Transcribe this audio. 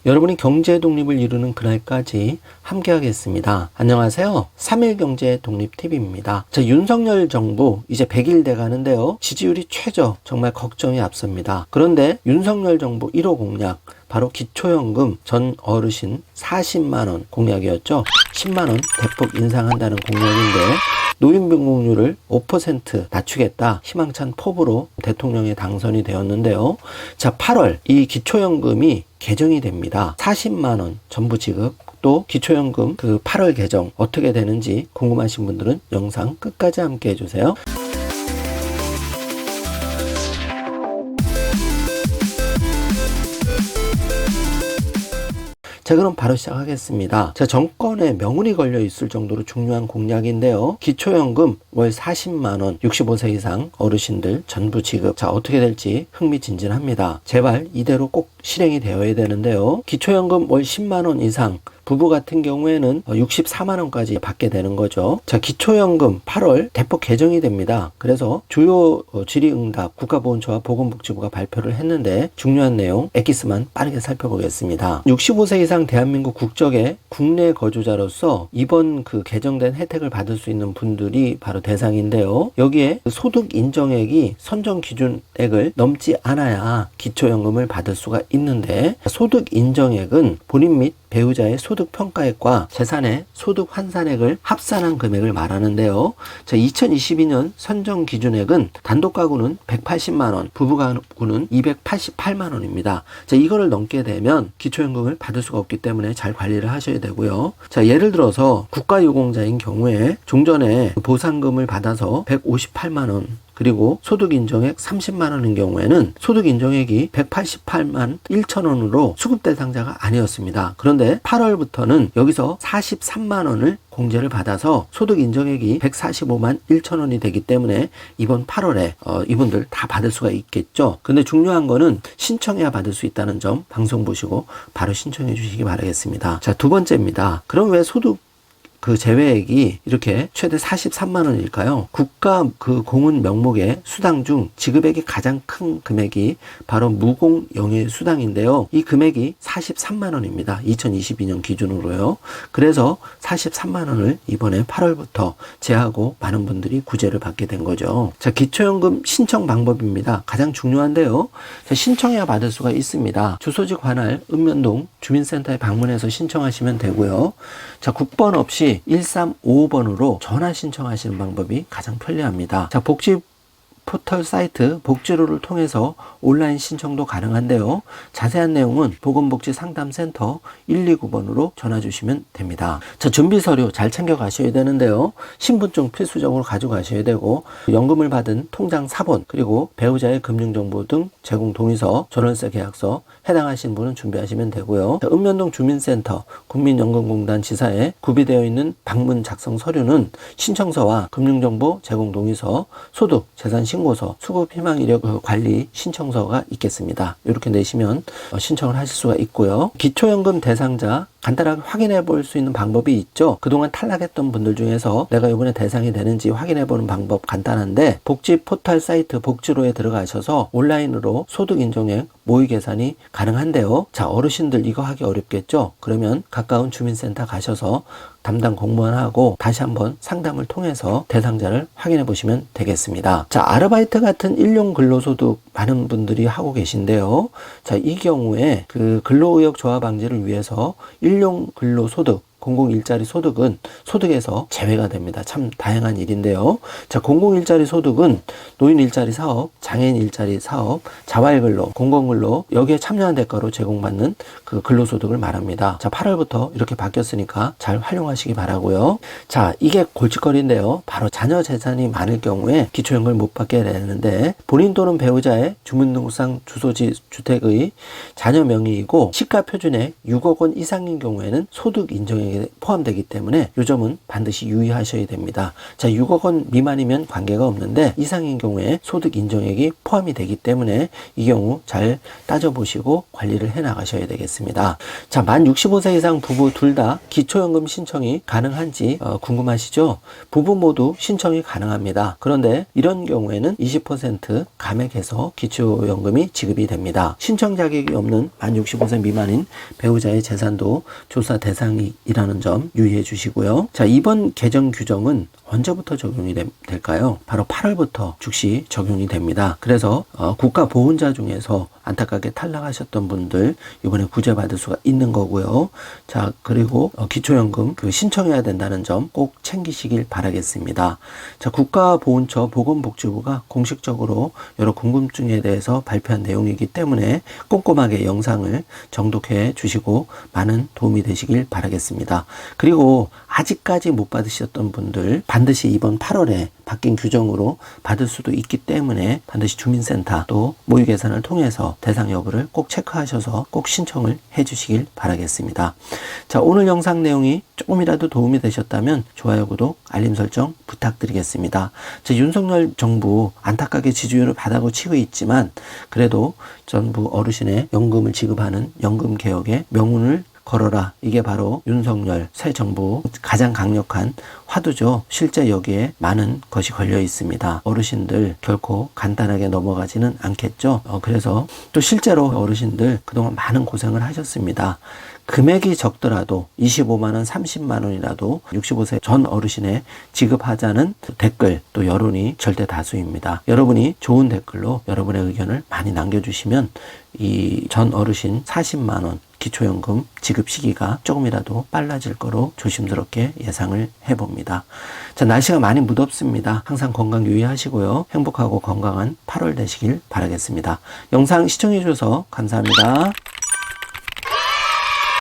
여러분이 경제 독립을 이루는 그날까지 함께 하겠습니다. 안녕하세요. 3일 경제 독립 TV입니다. 자, 윤석열 정부 이제 100일 돼 가는데요. 지지율이 최저, 정말 걱정이 앞섭니다. 그런데 윤석열 정부 1호 공약, 바로 기초연금 전 어르신 40만원 공약이었죠. 10만원 대폭 인상한다는 공약인데 노인병목률을 5% 낮추겠다 희망찬 포부로 대통령에 당선이 되었는데요. 자, 8월 이 기초연금이 개정이 됩니다. 40만원 전부 지급, 또 기초연금 그 8월 개정 어떻게 되는지 궁금하신 분들은 영상 끝까지 함께 해주세요. 자, 그럼 바로 시작하겠습니다. 자, 정권에 명운이 걸려 있을 정도로 중요한 공약인데요. 기초연금 월 40만원 65세 이상 어르신들 전부 지급. 자, 어떻게 될지 흥미진진합니다. 제발 이대로 꼭 실행이 되어야 되는데요. 기초연금 월 10만원 이상 부부 같은 경우에는 64만원까지 받게 되는 거죠. 자, 기초연금 8월 대폭 개정이 됩니다. 그래서 주요 질의응답 국가보훈처와 보건복지부가 발표를 했는데 중요한 내용 엑기스만 빠르게 살펴보겠습니다. 65세 이상 대한민국 국적의 국내 거주자로서 이번 그 개정된 혜택을 받을 수 있는 분들이 바로 대상인데요. 여기에 소득 인정액이 선정 기준액을 넘지 않아야 기초연금을 받을 수가 있는데, 소득 인정액은 본인 및 배우자의 소득 평가액과 재산의 소득 환산액을 합산한 금액을 말하는데요. 자, 2022년 선정 기준액은 단독 가구는 180만원, 부부 가구는 288만원입니다. 자, 이거를 넘게 되면 기초연금을 받을 수가 없기 때문에 잘 관리를 하셔야 되고요. 자, 예를 들어서 국가유공자인 경우에 종전에 보상금을 받아서 158만원, 그리고 소득인정액 30만원인 경우에는 소득인정액이 188만 1천원으로 수급 대상자가 아니었습니다. 그런데 8월부터는 여기서 43만원을 공제를 받아서 소득인정액이 145만 1천원이 되기 때문에 이번 8월에 이분들 다 받을 수가 있겠죠. 근데 중요한 거는 신청해야 받을 수 있다는 점 방송 보시고 바로 신청해 주시기 바라겠습니다. 자, 두 번째입니다. 그럼 왜 소득 그 제외액이 이렇게 최대 43만원일까요? 국가 그 공훈 명목의 수당 중 지급액이 가장 큰 금액이 바로 무공영예 수당인데요. 이 금액이 43만원입니다. 2022년 기준으로요. 그래서 43만원을 이번에 8월부터 제하고 많은 분들이 구제를 받게 된 거죠. 자, 기초연금 신청 방법입니다. 가장 중요한데요. 자, 신청해야 받을 수가 있습니다. 주소지 관할 읍면동 주민센터에 방문해서 신청하시면 되고요. 자, 국번 없이 1355번으로 전화 신청하시는 방법이 가장 편리합니다. 자, 복지 포털 사이트 복지로를 통해서 온라인 신청도 가능한데요. 자세한 내용은 보건복지상담센터 129번으로 전화 주시면 됩니다. 자, 준비 서류 잘 챙겨 가셔야 되는데요. 신분증 필수적으로 가져가셔야 되고, 연금을 받은 통장 사본, 그리고 배우자의 금융정보 등 제공 동의서, 전월세 계약서 해당하신 분은 준비하시면 되고요. 자, 읍면동 주민센터 국민연금공단 지사에 구비되어 있는 방문 작성 서류는 신청서와 금융정보 제공 동의서, 소득, 재산 신고서, 수급 희망 이력 관리 신청서가 있겠습니다. 이렇게 내시면 신청을 하실 수가 있고요. 기초연금 대상자 간단하게 확인해 볼 수 있는 방법이 있죠. 그동안 탈락했던 분들 중에서 내가 이번에 대상이 되는지 확인해 보는 방법 간단한데, 복지 포털 사이트 복지로에 들어가셔서 온라인으로 소득 인정액 모의 계산이 가능한데요. 자, 어르신들 이거 하기 어렵겠죠. 그러면 가까운 주민센터 가셔서 담당 공무원하고 다시 한번 상담을 통해서 대상자를 확인해 보시면 되겠습니다. 자, 아르바이트 같은 일용 근로소득 많은 분들이 하고 계신데요. 자, 이 경우에 그 근로의욕 저하 방지를 위해서 일용 근로소득, 공공일자리 소득은 소득에서 제외가 됩니다. 참 다양한 일인데요. 자, 공공일자리 소득은 노인 일자리 사업, 장애인 일자리 사업, 자활근로, 공공근로 여기에 참여한 대가로 제공받는 그 근로소득을 말합니다. 자, 8월부터 이렇게 바뀌었으니까 잘 활용하시기 바라고요. 자, 이게 골칫거리인데요. 바로 자녀 재산이 많을 경우에 기초연금을 못 받게 되는데, 본인 또는 배우자의 주민등록상 주소지 주택의 자녀 명의이고 시가 표준액 6억 원 이상인 경우에는 소득 인정액 공약에 포함되기 때문에 이 점은 반드시 유의하셔야 됩니다. 자, 6억 원 미만이면 관계가 없는데 이상인 경우에 소득 인정액이 포함이 되기 때문에 이 경우 잘 따져보시고 관리를 해 나가셔야 되겠습니다. 자, 만 65세 이상 부부 둘 다 기초연금 신청이 가능한지 궁금하시죠? 부부 모두 신청이 가능합니다. 그런데 이런 경우에는 20% 감액해서 기초연금이 지급이 됩니다. 신청 자격이 없는 만 65세 미만인 배우자의 재산도 조사 대상이라는 점 유의해 주시고요. 자, 이번 개정 규정은 언제부터 적용이 될까요? 바로 8월부터 즉시 적용이 됩니다. 그래서 국가 보훈자 중에서 안타깝게 탈락하셨던 분들 이번에 구제받을 수가 있는 거고요. 자, 그리고 기초연금 신청해야 된다는 점 꼭 챙기시길 바라겠습니다. 자, 국가보훈처 보건복지부가 공식적으로 여러 궁금증에 대해서 발표한 내용이기 때문에 꼼꼼하게 영상을 정독해 주시고 많은 도움이 되시길 바라겠습니다. 그리고 아직까지 못 받으셨던 분들 반드시 이번 8월에 바뀐 규정으로 받을 수도 있기 때문에 반드시 주민센터 또 모의계산을 통해서 대상 여부를 꼭 체크하셔서 꼭 신청을 해 주시길 바라겠습니다. 자, 오늘 영상 내용이 조금이라도 도움이 되셨다면 좋아요, 구독, 알림 설정 부탁드리겠습니다. 자, 윤석열 정부 안타깝게 지지율을 바닥으로 치고 있지만 그래도 전부 어르신의 연금을 지급하는 연금개혁의 명운을 걸어라. 이게 바로 윤석열 새 정부 가장 강력한 화두죠. 실제 여기에 많은 것이 걸려 있습니다. 어르신들 결코 간단하게 넘어가지는 않겠죠. 그래서 또 실제로 어르신들 그동안 많은 고생을 하셨습니다. 금액이 적더라도 25만원, 30만원이라도 65세 전 어르신에 지급하자는 댓글 또 여론이 절대 다수입니다. 여러분이 좋은 댓글로 여러분의 의견을 많이 남겨주시면 이 전 어르신 40만원 기초연금 지급 시기가 조금이라도 빨라질 거로 조심스럽게 예상을 해봅니다. 자, 날씨가 많이 무덥습니다. 항상 건강 유의하시고요. 행복하고 건강한 8월 되시길 바라겠습니다. 영상 시청해 주셔서 감사합니다.